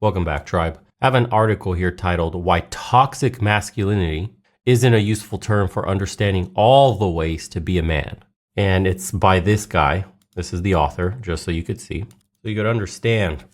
Welcome back, tribe. I have an article here titled Why Toxic Masculinity Isn't a Useful Term for Understanding All the Ways to Be a Man. And it's by this guy. This is the author, just so you could see. So you could understand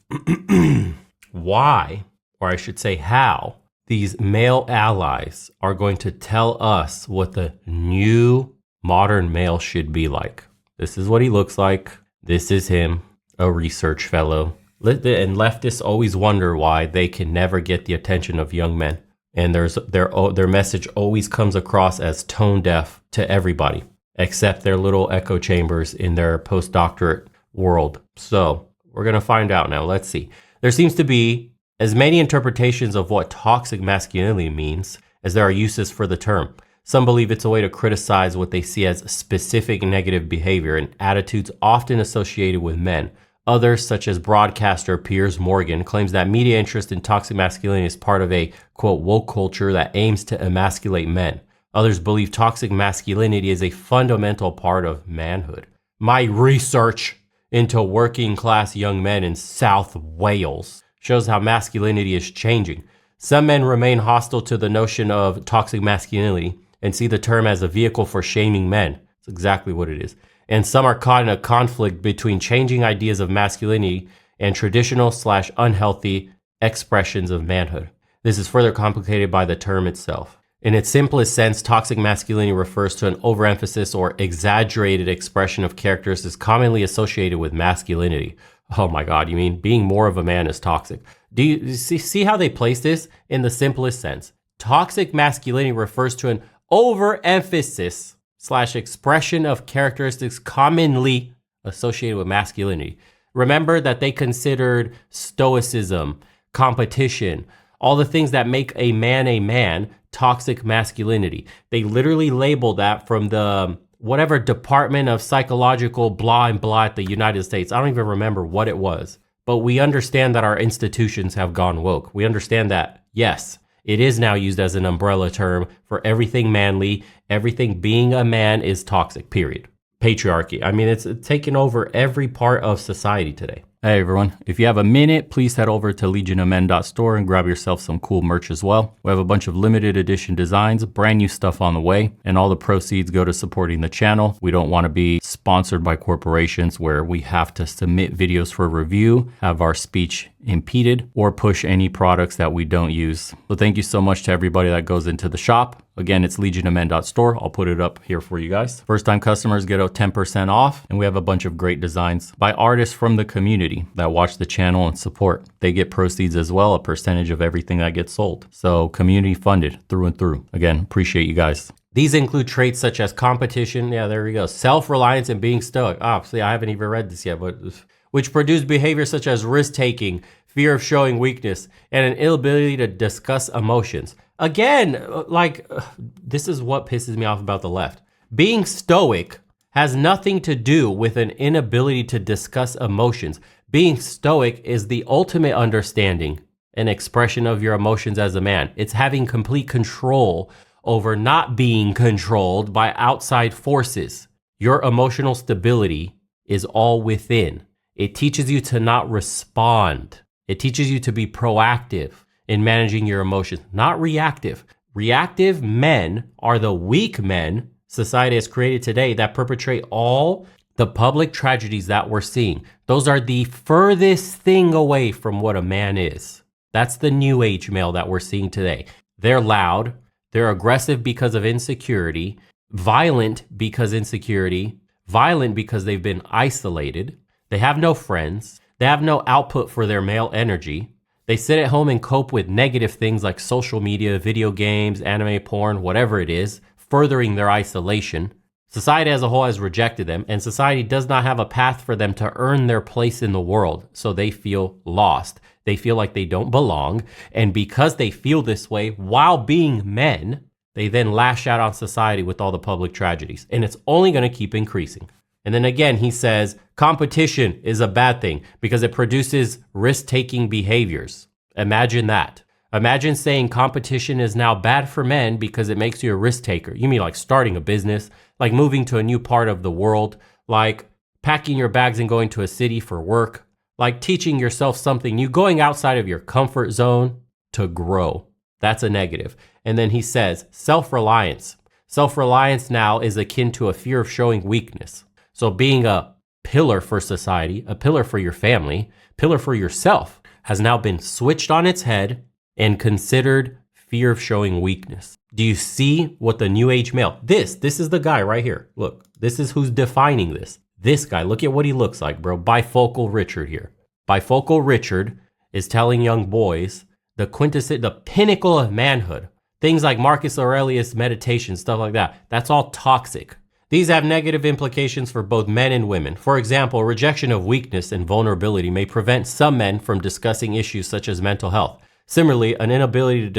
why, or I should say how, these male allies are going to tell us what the new modern male should be like. This is what he looks like. This is him, a research fellow. And leftists always wonder why they can never get the attention of young men. And their message always comes across as tone deaf to everybody, except their little echo chambers in their postdoctorate world. So we're going to find out now. Let's see. There seems to be as many interpretations of what toxic masculinity means as there are uses for the term. Some believe it's a way to criticize what they see as specific negative behavior and attitudes often associated with men. Others, such as broadcaster Piers Morgan, claims that media interest in toxic masculinity is part of a, quote, woke culture that aims to emasculate men. Others believe toxic masculinity is a fundamental part of manhood. My research into working class young men in South Wales shows how masculinity is changing. Some men remain hostile to the notion of toxic masculinity and see the term as a vehicle for shaming men. That's exactly what it is. And some are caught in a conflict between changing ideas of masculinity and traditional/unhealthy expressions of manhood. This is further complicated by the term itself. In its simplest sense, toxic masculinity refers to an overemphasis or exaggerated expression of characteristics commonly associated with masculinity. Oh my God, you mean being more of a man is toxic? Do you see how they place this in the simplest sense? Toxic masculinity refers to an overemphasis/expression of characteristics commonly associated with masculinity. Remember that they considered stoicism, competition, all the things that make a man, toxic masculinity. They literally labeled that from the whatever Department of Psychological blah and blah at the United States. I don't even remember what it was, but we understand that our institutions have gone woke. We understand that, yes, it is now used as an umbrella term for everything manly. Everything being a man is toxic, period. Patriarchy. I mean, it's taken over every part of society today. Hey everyone, if you have a minute, please head over to legionofmen.store and grab yourself some cool merch as well. We have a bunch of limited edition designs, brand new stuff on the way, and all the proceeds go to supporting the channel. We don't want to be sponsored by corporations where we have to submit videos for review, have our speech impeded, or push any products that we don't use. So thank you so much to everybody that goes into the shop. Again, it's legionofmen.store. I'll put it up here for you guys. First time customers get a 10% off, and we have a bunch of great designs by artists from the community that watch the channel and support. They get proceeds as well, a percentage of everything that gets sold. So community funded through and through. Again, appreciate you guys. These include traits such as competition, yeah, there we go, self-reliance and being stoic. See, I haven't even read this yet, but which produce behavior such as risk-taking, fear of showing weakness, and an inability to discuss emotions. Again, this is what pisses me off about the left. Being stoic has nothing to do with an inability to discuss emotions. Being stoic is the ultimate understanding and expression of your emotions as a man. It's having complete control over not being controlled by outside forces. Your emotional stability is all within. It teaches you to not respond. It teaches you to be proactive in managing your emotions, not reactive. Reactive men are the weak men society has created today that perpetrate all the public tragedies that we're seeing. Those are the furthest thing away from what a man is. That's the new age male that we're seeing today. They're loud. They're aggressive because of insecurity, violent because insecurity, violent because they've been isolated. They have no friends. They have no output for their male energy. They sit at home and cope with negative things like social media, video games, anime, porn, whatever it is, furthering their isolation. Society as a whole has rejected them, and society does not have a path for them to earn their place in the world, so they feel lost. They feel like they don't belong, and because they feel this way while being men, they then lash out on society with all the public tragedies, and it's only going to keep increasing. And then again, he says, competition is a bad thing because it produces risk-taking behaviors. Imagine that. Imagine saying competition is now bad for men because it makes you a risk taker. You mean like starting a business, like moving to a new part of the world, like packing your bags and going to a city for work, like teaching yourself something new, going outside of your comfort zone to grow. That's a negative. And then he says self-reliance. Self-reliance now is akin to a fear of showing weakness. So being a pillar for society, a pillar for your family, pillar for yourself has now been switched on its head and considered fear of showing weakness. Do you see what the new age male, this is the guy right here. Look, this is who's defining this. This guy, look at what he looks like, bro. Bifocal Richard here. Bifocal Richard is telling young boys the pinnacle of manhood. Things like Marcus Aurelius meditation, stuff like that. That's all toxic. These have negative implications for both men and women. For example, rejection of weakness and vulnerability may prevent some men from discussing issues such as mental health. Similarly, an inability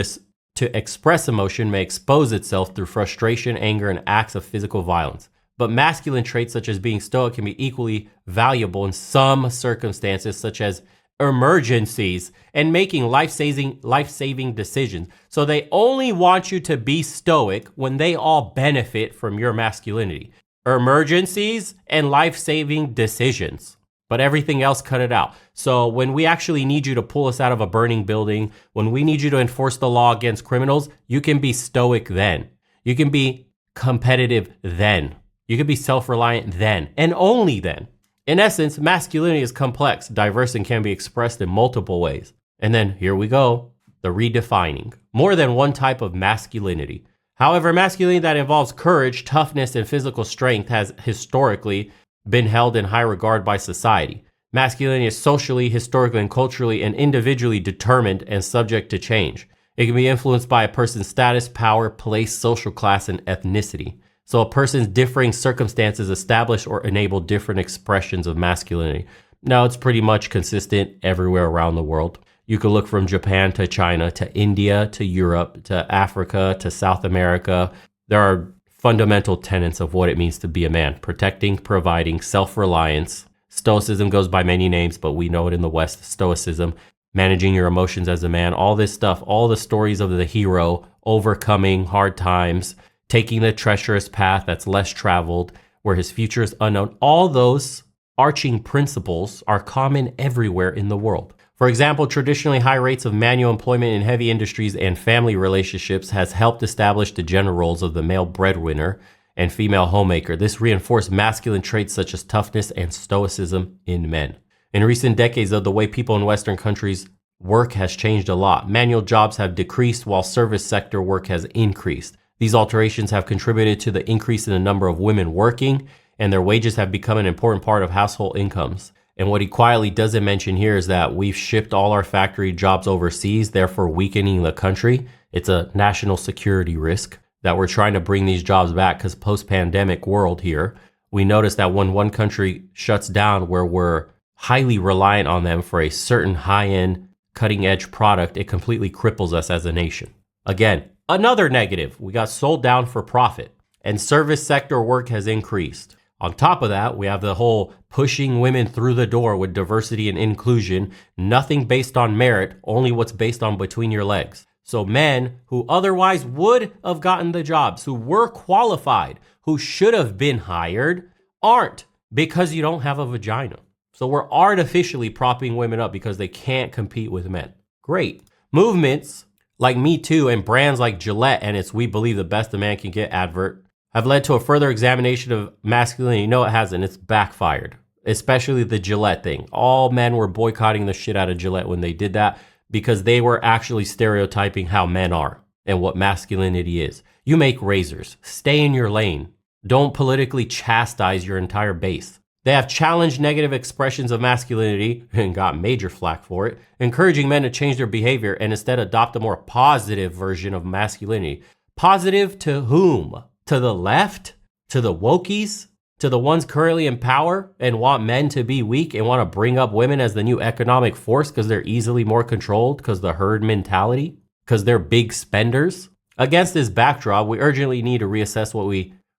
to express emotion may expose itself through frustration, anger, and acts of physical violence. But masculine traits such as being stoic can be equally valuable in some circumstances, such as emergencies and making life-saving decisions. So they only want you to be stoic when they all benefit from your masculinity. Emergencies and life-saving decisions. But everything else, cut it out. So when we actually need you to pull us out of a burning building, when we need you to enforce the law against criminals, you can be stoic then. You can be competitive then. You can be self-reliant then, and only then. In essence, masculinity is complex, diverse, and can be expressed in multiple ways. And then here we go, the redefining. More than one type of masculinity. However, masculinity that involves courage, toughness, and physical strength has historically been held in high regard by society. Masculinity is socially, historically, and culturally and individually determined and subject to change. It can be influenced by a person's status, power, place, social class, and ethnicity. So a person's differing circumstances establish or enable different expressions of masculinity. Now, it's pretty much consistent everywhere around the world. You could look from Japan to China to India to Europe to Africa to South America. There are fundamental tenets of what it means to be a man: protecting, providing, self-reliance. Stoicism goes by many names, but we know it in the West, Stoicism. Managing your emotions as a man, all this stuff, all the stories of the hero overcoming hard times, taking the treacherous path that's less traveled, where his future is unknown. All those arching principles are common everywhere in the world. For example, traditionally high rates of manual employment in heavy industries and family relationships has helped establish the gender roles of the male breadwinner and female homemaker. This reinforced masculine traits such as toughness and stoicism in men. In recent decades, though, the way people in Western countries work has changed a lot. Manual jobs have decreased while service sector work has increased. These alterations have contributed to the increase in the number of women working, and their wages have become an important part of household incomes. And what he quietly doesn't mention here is that we've shipped all our factory jobs overseas, therefore weakening the country. It's a national security risk that we're trying to bring these jobs back, because post-pandemic world here, we notice that when one country shuts down where we're highly reliant on them for a certain high-end, cutting-edge product, it completely cripples us as a nation. Again, another negative, we got sold down for profit, and service sector work has increased. On top of that, we have the whole pushing women through the door with diversity and inclusion, nothing based on merit, only what's based on between your legs. So men who otherwise would have gotten the jobs, who were qualified, who should have been hired, aren't, because you don't have a vagina. So we're artificially propping women up because they can't compete with men. Great. Movements like Me Too and brands like Gillette and its "We Believe the Best a Man Can Get" advert have led to a further examination of masculinity. No, it hasn't. It's backfired, especially the Gillette thing. All men were boycotting the shit out of Gillette when they did that because they were actually stereotyping how men are and what masculinity is. You make razors. Stay in your lane. Don't politically chastise your entire base. They have challenged negative expressions of masculinity and got major flack for it, encouraging men to change their behavior and instead adopt a more positive version of masculinity. Positive to whom? To the left? To the wokies? To the ones currently in power and want men to be weak and want to bring up women as the new economic force because they're easily more controlled because the herd mentality, because they're big spenders? Against this backdrop, we urgently need to reassess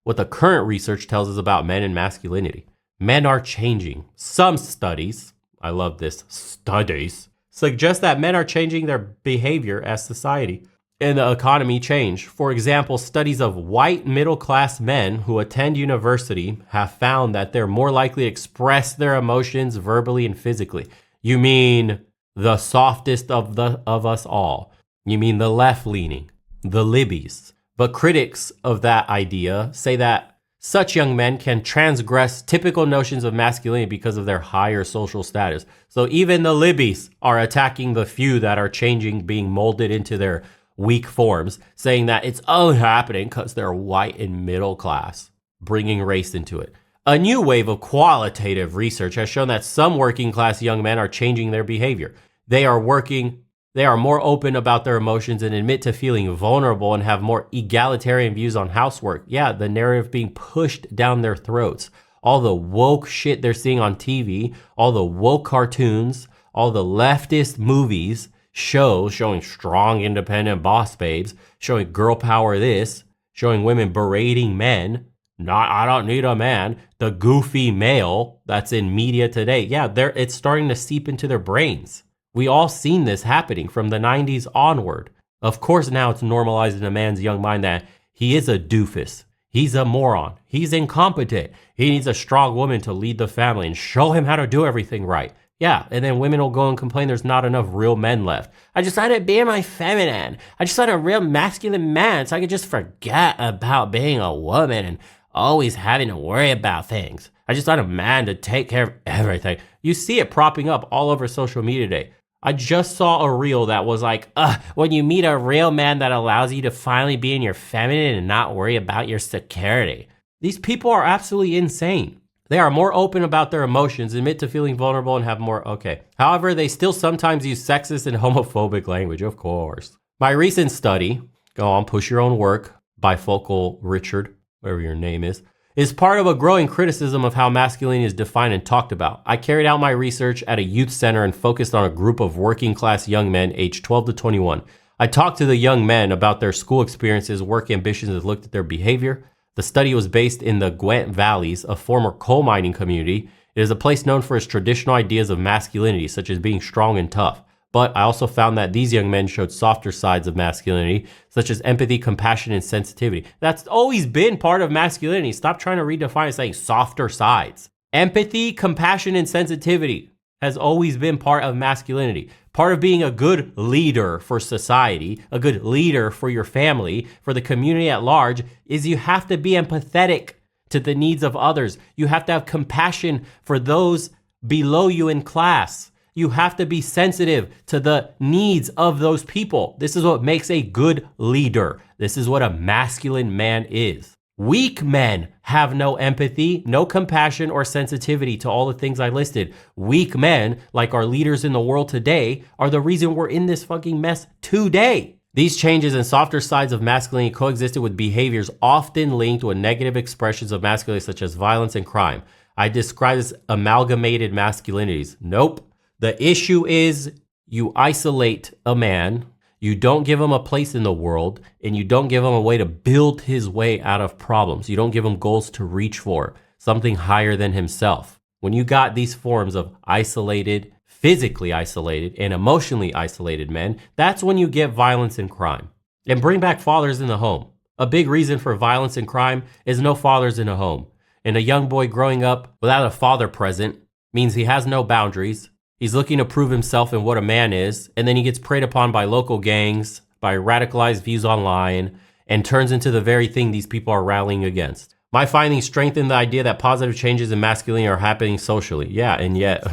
what the current research tells us about men and masculinity. Men are changing. Some studies, I love this, studies, suggest that men are changing their behavior as society and the economy change. For example, studies of white middle-class men who attend university have found that they're more likely to express their emotions verbally and physically. You mean the softest of us all. You mean the left-leaning, the libbies. But critics of that idea say that such young men can transgress typical notions of masculinity because of their higher social status. So even the libbies are attacking the few that are changing, being molded into their weak forms, saying that it's only happening because they're white and middle class, bringing race into it. A new wave of qualitative research has shown that some working class young men are changing their behavior. They are more open about their emotions and admit to feeling vulnerable and have more egalitarian views on housework. Yeah, the narrative being pushed down their throats. All the woke shit they're seeing on TV, all the woke cartoons, all the leftist movies, shows showing strong independent boss babes, showing girl power this, showing women berating men. Not, I don't need a man. The goofy male that's in media today. Yeah, it's starting to seep into their brains. We all seen this happening from the 90s onward. Of course, now it's normalized in a man's young mind that he is a doofus. He's a moron. He's incompetent. He needs a strong woman to lead the family and show him how to do everything right. Yeah, and then women will go and complain there's not enough real men left. I just want to be my feminine. I just want a real masculine man so I could just forget about being a woman and always having to worry about things. I just want a man to take care of everything. You see it propping up all over social media today. I just saw a reel that was like, when you meet a real man that allows you to finally be in your feminine and not worry about your security. These people are absolutely insane. They are more open about their emotions, admit to feeling vulnerable, and have more, okay. However, they still sometimes use sexist and homophobic language, of course. My recent study, go on, push your own work, Bifocal Richard, whatever your name is part of a growing criticism of how masculinity is defined and talked about. I carried out my research at a youth center and focused on a group of working class young men aged 12 to 21. I talked to the young men about their school experiences, work ambitions, and looked at their behavior. The study was based in the Gwent Valleys, a former coal mining community. It is a place known for its traditional ideas of masculinity, such as being strong and tough. But I also found that these young men showed softer sides of masculinity, such as empathy, compassion, and sensitivity. That's always been part of masculinity. Stop trying to redefine it saying softer sides. Empathy, compassion, and sensitivity has always been part of masculinity. Part of being a good leader for society, a good leader for your family, for the community at large, is you have to be empathetic to the needs of others. You have to have compassion for those below you in class. You have to be sensitive to the needs of those people. This is what makes a good leader. This is what a masculine man is. Weak men have no empathy, no compassion, or sensitivity to all the things I listed. Weak men, like our leaders in the world today, are the reason we're in this fucking mess today. These changes and softer sides of masculinity coexisted with behaviors often linked with negative expressions of masculinity, such as violence and crime. I describe this amalgamated masculinities. Nope. The issue is you isolate a man, you don't give him a place in the world, and you don't give him a way to build his way out of problems. You don't give him goals to reach for, something higher than himself. When you got these forms of isolated, physically isolated, and emotionally isolated men, that's when you get violence and crime. And bring back fathers in the home. A big reason for violence and crime is no fathers in a home. And a young boy growing up without a father present means he has no boundaries. He's looking to prove himself and what a man is, and then he gets preyed upon by local gangs, by radicalized views online, and turns into the very thing these people are rallying against. My findings strengthen the idea that positive changes in masculinity are happening socially. Yeah, and yet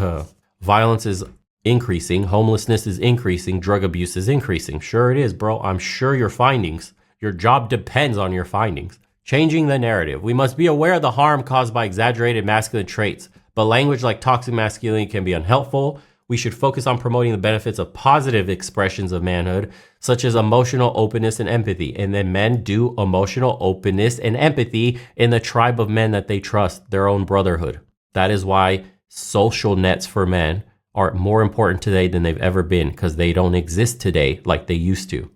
violence is increasing, homelessness is increasing, drug abuse is increasing. Sure it is, bro. I'm sure your findings, your job depends on your findings. Changing the narrative. We must be aware of the harm caused by exaggerated masculine traits. But language like toxic masculinity can be unhelpful. We should focus on promoting the benefits of positive expressions of manhood, such as emotional openness and empathy. And then men do emotional openness and empathy in the tribe of men that they trust, their own brotherhood. That is why social nets for men are more important today than they've ever been, because they don't exist today like they used to.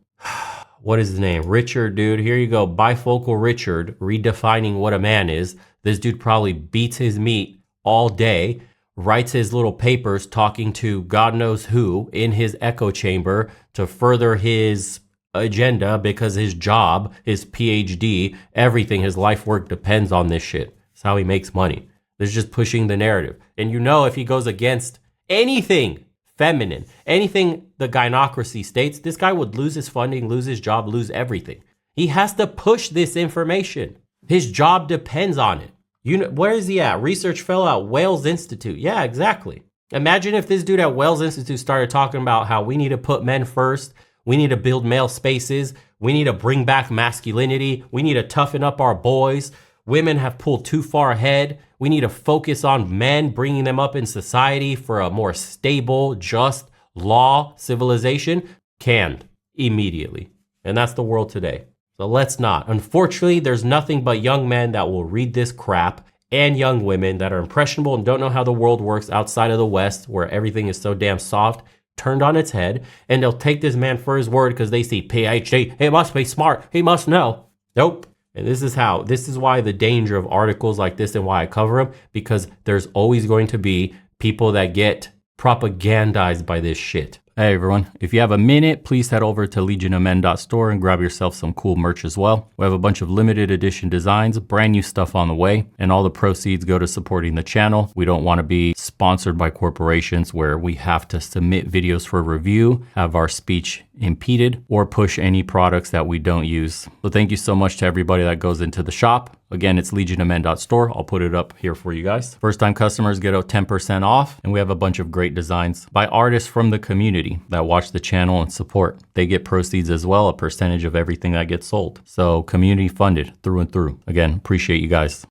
What is his name? Richard, dude. Here you go. Bifocal Richard, redefining what a man is. This dude probably beats his meat all day, writes his little papers talking to God knows who in his echo chamber to further his agenda, because his job, his PhD, everything, his life work depends on this shit. It's how he makes money. This is just pushing the narrative. And you know, if he goes against anything feminine, anything the gynocracy states, this guy would lose his funding, lose his job, lose everything. He has to push this information. His job depends on it. You know, where is he at? Research fellow at Wales Institute. Yeah, exactly. Imagine if this dude at Wales Institute started talking about how we need to put men first. We need to build male spaces. We need to bring back masculinity. We need to toughen up our boys. Women have pulled too far ahead. We need to focus on men, bringing them up in society for a more stable, just law civilization. Canned immediately. And that's the world today. So let's not. Unfortunately, there's nothing but young men that will read this crap and young women that are impressionable and don't know how the world works outside of the West, where everything is so damn soft, turned on its head, and they'll take this man for his word because they see PhD. He must be smart. He must know. Nope. And this is why the danger of articles like this and why I cover them, because there's always going to be people that get propagandized by this shit. Hey everyone, if you have a minute, please head over to legionofmen.store and grab yourself some cool merch as well. We have a bunch of limited edition designs, brand new stuff on the way, and all the proceeds go to supporting the channel. We don't want to be sponsored by corporations where we have to submit videos for review, have our speech impeded, or push any products that we don't use. So thank you so much to everybody that goes into the shop. Again, it's legionofmen.store. I'll put it up here for you guys. First time customers get a 10% off, and we have a bunch of great designs by artists from the community that watch the channel and support. They get proceeds as well, a percentage of everything that gets sold. So community funded through and through. Again, appreciate you guys.